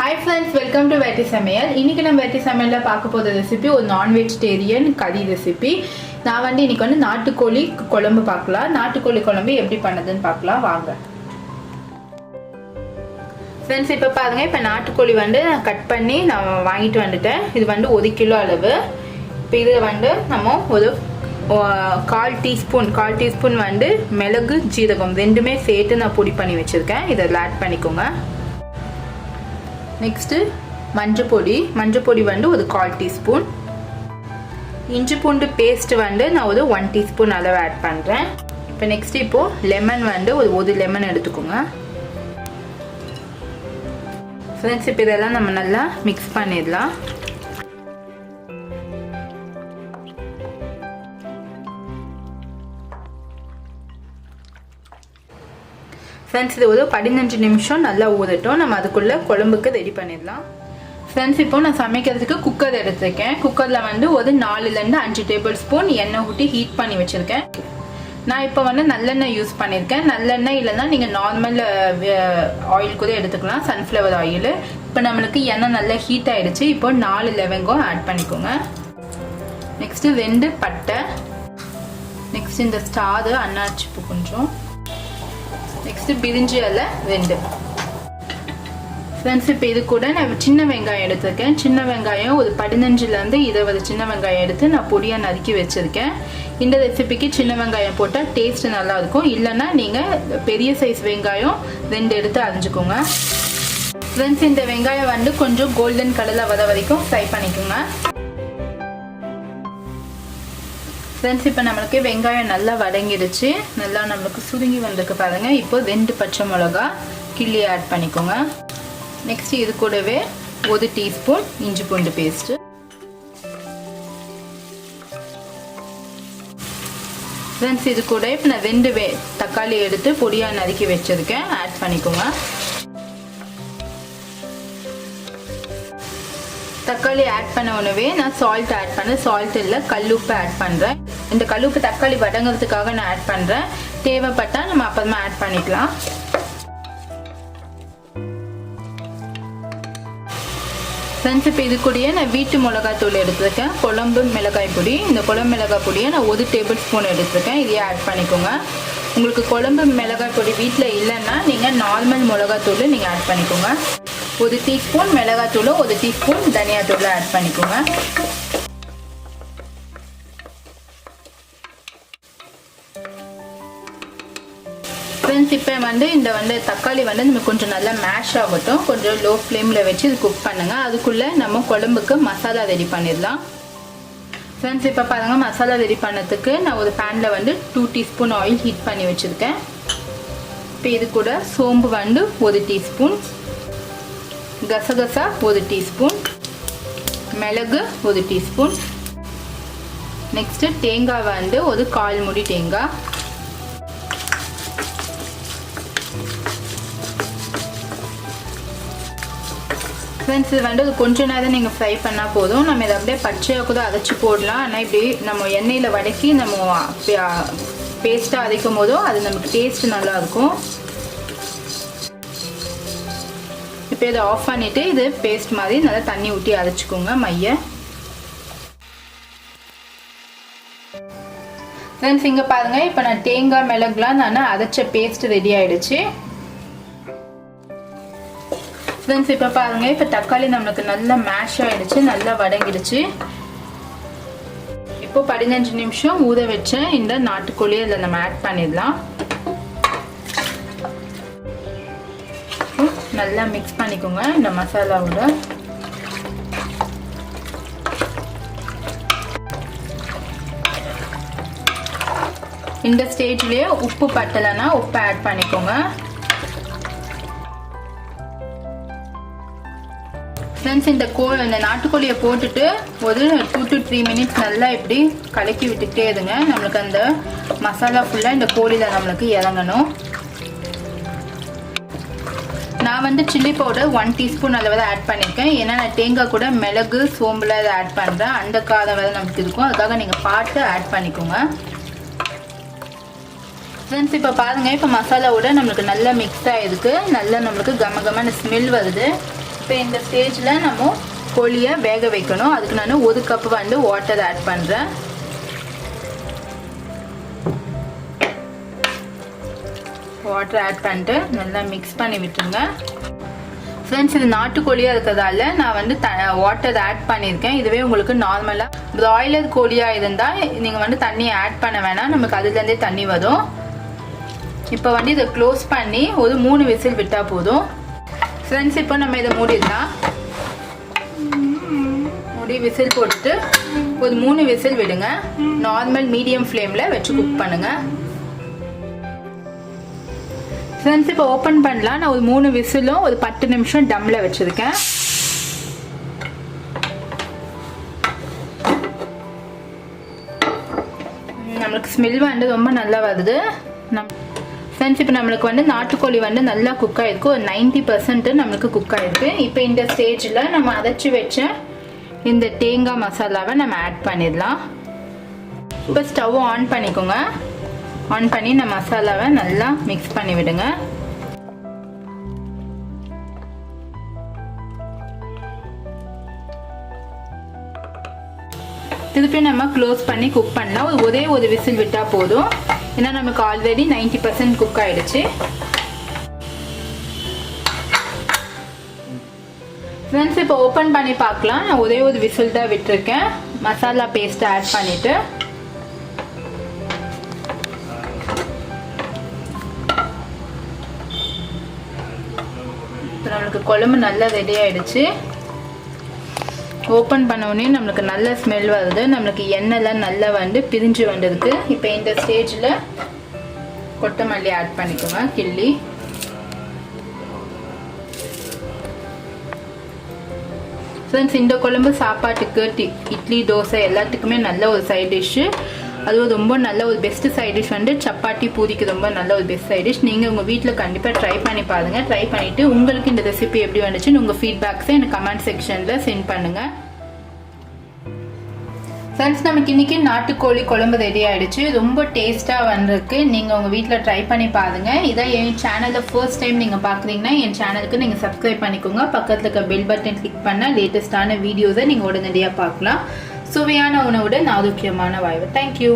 Hi friends, welcome to Vetti Samayal. இன்னைக்கு நம்ம Vetti Samayalல பார்க்க போற ரெசிபி ஒரு நான் வெஜிடேரியன் கறி ரெசிபி. நான் இன்னைக்கு நாட்டுக்கோழி குழம்பு பார்க்கலாம். நாட்டுக்கோழி குழம்பு எப்படி பண்ணதுன்னு பார்க்கலாம் வாங்க. Friends, இப்போ பாருங்க, இப்போ நாட்டுக்கோழி நான் கட் பண்ணி நான் வாங்கிட்டு வந்துட்டேன். இது 1 கிலோ அளவு. இப்போ இது நம்ம ஒரு 1/4 டீஸ்பூன் மிளகு ஜீரகம் ரெண்டுமே சேர்த்து நான் பொடி பண்ணி வச்சிருக்கேன். இதை ஆட் பண்ணிக்கோங்க. Next, மஞ்சள் பொடி ஒரு 1/4 டீஸ்பூன். இஞ்சி பூண்டு பேஸ்ட் நான் ஒரு 1 டீஸ்பூன் அளவு ஆட் பண்றேன். இப்போ நெக்ஸ்ட் லெமன் ஒரு லெமன் எடுத்துக்கோங்க. ஃப்ரெண்ட்ஸ், இப்போ இதெல்லாம் நம்ம நல்லா மிக்ஸ் பண்ணிடலாம். ஃப்ரெண்ட்ஸ், இது ஒரு 15 நிமிஷம் நல்லா ஊறட்டும். நம்ம அதுக்குள்ள குழம்புக்கு ரெடி பண்ணிடலாம். ஃப்ரெண்ட்ஸ், இப்போ நான் சமைக்கிறதுக்கு குக்கர் எடுத்துருக்கேன். குக்கரில் ஒரு 4லேருந்து 5 டேபிள் ஸ்பூன் எண்ணெய் ஊற்றி ஹீட் பண்ணி வச்சுருக்கேன். நான் இப்போ நல்லெண்ணெய் யூஸ் பண்ணியிருக்கேன். நல்லெண்ணெய் இல்லைன்னா நீங்கள் நார்மல் ஆயில் கூட எடுத்துக்கலாம், சன்ஃப்ளவர் ஆயில். இப்போ நம்மளுக்கு எண்ணெய் நல்லா ஹீட் ஆகிடுச்சு. இப்போ 4 லவங்கம் ஆட் பண்ணிக்கோங்க. நெக்ஸ்ட்டு 2 பட்டை. நெக்ஸ்ட் இந்த ஸ்டார் அன்னாச்சிப்பூ கொஞ்சம். நெக்ஸ்ட் பிரிஞ்சி இலை 2. ஃப்ரெண்ட்ஸ், இப்போ இது கூட நான் சின்ன வெங்காயம் எடுத்திருக்கேன். சின்ன வெங்காயம் ஒரு 15லேருந்து 20 சின்ன வெங்காயம் எடுத்து நான் பொடியாக நறுக்கி வச்சுருக்கேன். இந்த ரெசிபிக்கு சின்ன வெங்காயம் போட்டால் டேஸ்ட் நல்லா இருக்கும். இல்லைன்னா நீங்கள் பெரிய சைஸ் வெங்காயம் 2 எடுத்து அரைஞ்சிக்கோங்க. ஃப்ரெண்ட்ஸ், இந்த வெங்காயம் கொஞ்சம் கோல்டன் கலரில் வர வரைக்கும் ஃப்ரை பண்ணிக்கோங்க. ஃப்ரெண்ட்ஸ், இப்போ நம்மளுக்கு வெங்காயம் நல்லா வதங்கிடுச்சு. நல்லா நம்மளுக்கு சுருங்கி வந்திருக்கு பாருங்க. இப்போ 2 பச்சை மிளகா கிள்ளி ஆட் பண்ணிக்கோங்க. நெக்ஸ்ட் இது கூடவே 1 டீஸ்பூன் இஞ்சி பூண்டு பேஸ்ட். ஃப்ரெண்ட்ஸ், இது கூட இப்போ நான் 2 தக்காளி எடுத்து பொடியாக நறுக்கி வச்சிருக்கேன், ஆட் பண்ணிக்கோங்க. தக்காளி ஆட் பண்ண உடனே நான் சால்ட் ஆட் பண்ணேன். சால்ட் இல்லை, கல்லுப்பு ஆட் பண்ணுறேன். இந்த கல்லுப்பு தக்காளி வதங்கிறதுக்காக நான் ஆட் பண்ணுறேன். தேவைப்பட்டால் நம்ம அப்புறமா ஆட் பண்ணிக்கலாம். ஃப்ரெண்ட்ஸ், இப்போ இது கூடயே நான் வீட்டு மிளகாய் தூள் எடுத்துருக்கேன், குழம்பு மிளகாய் பொடி. இந்த குழம்பு மிளகாய் பொடியை நான் 1 டேபிள் ஸ்பூன் எடுத்துருக்கேன். இதையே ஆட் பண்ணிக்கோங்க. உங்களுக்கு குழம்பு மிளகாய் பொடி வீட்டில் இல்லைன்னா நீங்கள் நார்மல் மிளகாய் தூள் நீங்கள் ஆட் பண்ணிக்கோங்க. 1 டீஸ்பூன் மிளகாத்தூள், 1 டீஸ்பூன் தனியாத்தூள் ஆட் பண்ணிக்கோங்க. ஃப்ரெண்ட்ஸ், இப்போ இந்த தக்காளி நம்ம கொஞ்சம் நல்லா மேஷ் ஆகட்டும். கொஞ்சம் லோ ஃப்ளேமில் வச்சு இது குக் பண்ணுங்கள். அதுக்குள்ளே நம்ம குழம்புக்கு மசாலா ரெடி பண்ணிடலாம். ஃப்ரெண்ட்ஸ், இப்போ பாருங்கள், மசாலா ரெடி பண்ணதுக்கு நான் ஒரு பேனில் 2 டீஸ்பூன் ஆயில் ஹீட் பண்ணி வச்சுருக்கேன். இப்போ இது கூட சோம்பு 1 டீஸ்பூன், கசகசா 1 டீஸ்பூன், மிளகு 1 டீஸ்பூன். நெக்ஸ்ட் தேங்காய் ஒரு 1/4 மூடி தேங்காய். ஃப்ரெண்ட்ஸ், இது கொஞ்ச நேரம் நீங்கள் ஃப்ரை பண்ணால் போதும். நம்ம இதை அப்படியே பச்சையாக கூட அரைச்சி போடலாம். ஆனால் இப்படி நம்ம எண்ணெயில் வதக்கி நம்ம பேஸ்ட்டாக அரைக்கும் போதும் அது நமக்கு டேஸ்ட் நல்லாயிருக்கும். இப்போ இதை ஆஃப் பண்ணிவிட்டு இது பேஸ்ட் மாதிரி நல்லா தண்ணி ஊற்றி அரைச்சிக்கோங்க மைய. ஃப்ரெண்ட்ஸ், இங்கே பாருங்கள், இப்போ நான் தேங்காய் மிளகுலாம் நான் அரைச்ச பேஸ்ட் ரெடி ஆகிடுச்சு. ஃப்ரெண்ட்ஸ், இப்போ பாருங்கள், இப்போ தக்காளி நம்மளுக்கு நல்லா மேஷ் ஆகிடுச்சு, நல்லா வதங்கிடுச்சு. இப்போ 15 நிமிஷம் ஊற வச்ச இந்த நாட்டுக்கோழியை இதில் நம்ம ஆட் பண்ணிடலாம். நல்லா மிக்ஸ் பண்ணிக்கோங்க இந்த மசாலாவோட. இந்த ஸ்டேஜ்லயே உப்பு பத்தலைன்னா உப்பு ஆட் பண்ணிக்கோங்க. ஃப்ரெண்ட்ஸ், இந்த நாட்டுக்கோழியை போட்டுட்டு ஒரு 2 to 3 மினிட்ஸ் நல்லா இப்படி கலக்கி விட்டுக்கிட்டே இருங்க. நம்மளுக்கு அந்த மசாலா ஃபுல்லாக இந்த கோழியில் நம்மளுக்கு இறங்கணும். நான் சில்லி பவுடர் 1 டீஸ்பூன் அளவு தான் ஆட் பண்ணியிருக்கேன். ஏன்னா நான் தேங்காய் கூட மிளகு சோம்புல இதை ஆட் பண்ணுறேன். அந்த காரம் வேறு நமக்கு இருக்கும். அதுக்காக நீங்கள் பார்த்து ஆட் பண்ணிக்கோங்க. ஃப்ரெண்ட்ஸ், இப்போ பாருங்கள், இப்போ மசாலாவோட நம்மளுக்கு நல்லா மிக்ஸ் ஆகிருக்கு. நல்லா நம்மளுக்கு கம கமான ஸ்மெல் வருது. இப்போ இந்த ஸ்டேஜில் நம்ம கோழியை வேக வைக்கணும். அதுக்கு நான் 1 கப் வந்து வாட்டர் ஆட் பண்ணுறேன். வாட்டர் ஆட் பண்ணிட்டு நல்லா மிக்ஸ் பண்ணி விட்டுருங்க. ஃப்ரெண்ட்ஸ், இது நாட்டுக்கோழியாக இருக்கிறதால நான் வந்து வாட்டர் ஆட் பண்ணியிருக்கேன். இதுவே உங்களுக்கு நார்மலாக பிராய்லர் கோழியாக இருந்தால் நீங்கள் வந்து தண்ணியை ஆட் பண்ண வேணாம், நமக்கு அதுலேருந்தே தண்ணி வரும். இப்போ வந்து இதை க்ளோஸ் பண்ணி ஒரு 3 விசில் விட்டால் போதும். ஃப்ரெண்ட்ஸ், இப்போ நம்ம இதை மூடிடலாம். மூடி விசில் போட்டுட்டு ஒரு 3 விசில் விடுங்க. நார்மல் மீடியம் ஃப்ளேமில் வச்சு குக் பண்ணுங்கள். ஃப்ரெண்ட்ஸ், இப்போ ஓப்பன் பண்ணலாம். நான் ஒரு 3 விசிலும் ஒரு 10 நிமிஷம் டம்மில் வச்சுருக்கேன். நம்மளுக்கு ஸ்மெல் வந்து ரொம்ப நல்லா வருது. ஃப்ரெண்ட்ஸ், இப்போ நம்மளுக்கு வந்து நாட்டுக்கோழி வந்து நல்லா குக் ஆகிருக்கு. ஒரு 90% நம்மளுக்கு குக் ஆகிருக்கு. இப்போ இந்த ஸ்டேஜில் நம்ம அரைச்சி வச்ச இந்த தேங்காய் மசாலாவை நம்ம ஆட் பண்ணிடலாம். இப்போ ஸ்டவ் ஆன் பண்ணிக்கோங்க. ஆன் பண்ணி இந்த மசாலாவை நல்லா மிக்ஸ் பண்ணி விடுங்க. திருப்பி நம்ம க்ளோஸ் பண்ணி குக் பண்ணலாம். ஒரே ஒரு விசில் விட்டால் போதும். ஏன்னா நமக்கு ஆல்ரெடி 90% குக் ஆகிடுச்சு. ஃப்ரெண்ட்ஸ், இப்போ ஓப்பன் பண்ணி பார்க்கலாம். நான் ஒரே ஒரு விசில் தான் விட்டுருக்கேன். மசாலா பேஸ்ட்டை ஆட் பண்ணிவிட்டு நம்மளுக்கு குழம்பு நல்லா ரெடி ஆயிடுச்சு. ஓப்பன் பண்ண உடனே நம்மளுக்கு நல்ல ஸ்மெல் வருது. நம்மளுக்கு எண்ணெய்லாம் நல்லா வந்து பிரிஞ்சு வந்ததுக்கு இப்போ இந்த ஸ்டேஜில் கொத்தமல்லி ஆட் பண்ணிக்கோங்க, கிள்ளி. ஃப்ரெண்ட்ஸ், இந்த குழம்பு சாப்பாட்டுக்கு, இட்லி, தோசை எல்லாத்துக்குமே நல்ல ஒரு சைட் டிஷ்ஷு. அதுவும் ரொம்ப நல்ல ஒரு பெஸ்ட் சைட் டிஷ் வந்து சப்பாத்தி, பூரிக்கு ரொம்ப நல்ல ஒரு பெஸ்ட் சைட் டிஷ். நீங்கள் உங்கள் வீட்டில் கண்டிப்பாக ட்ரை பண்ணி பாருங்கள். ட்ரை பண்ணிவிட்டு உங்களுக்கு இந்த ரெசிபி எப்படி வந்துச்சுன்னு உங்கள் ஃபீட்பேக்ஸை எனக்கு கமெண்ட் செக்ஷனில் சென்ட் பண்ணுங்கள். ஃப்ரெண்ட்ஸ், நமக்கு இன்றைக்கி நாட்டுக்கோழி குழம்பு ரெடி ஆகிடுச்சு. ரொம்ப டேஸ்ட்டாக வந்திருக்கு. நீங்கள் உங்கள் வீட்டில் ட்ரை பண்ணி பாருங்கள். இதை என் சேனலில் ஃபர்ஸ்ட் டைம் நீங்கள் பார்க்குறீங்கன்னா என் சேனலுக்கு நீங்கள் சப்ஸ்கிரைப் பண்ணிக்கோங்க. பக்கத்தில் இருக்க பெல் பட்டன் கிளிக் பண்ணால் லேட்டஸ்ட்டான வீடியோஸை நீங்கள் உடனடியாக பார்க்கலாம். சுவையான உணவுடன் ஆரோக்கியமான வாழ்வு. தேங்க்யூ.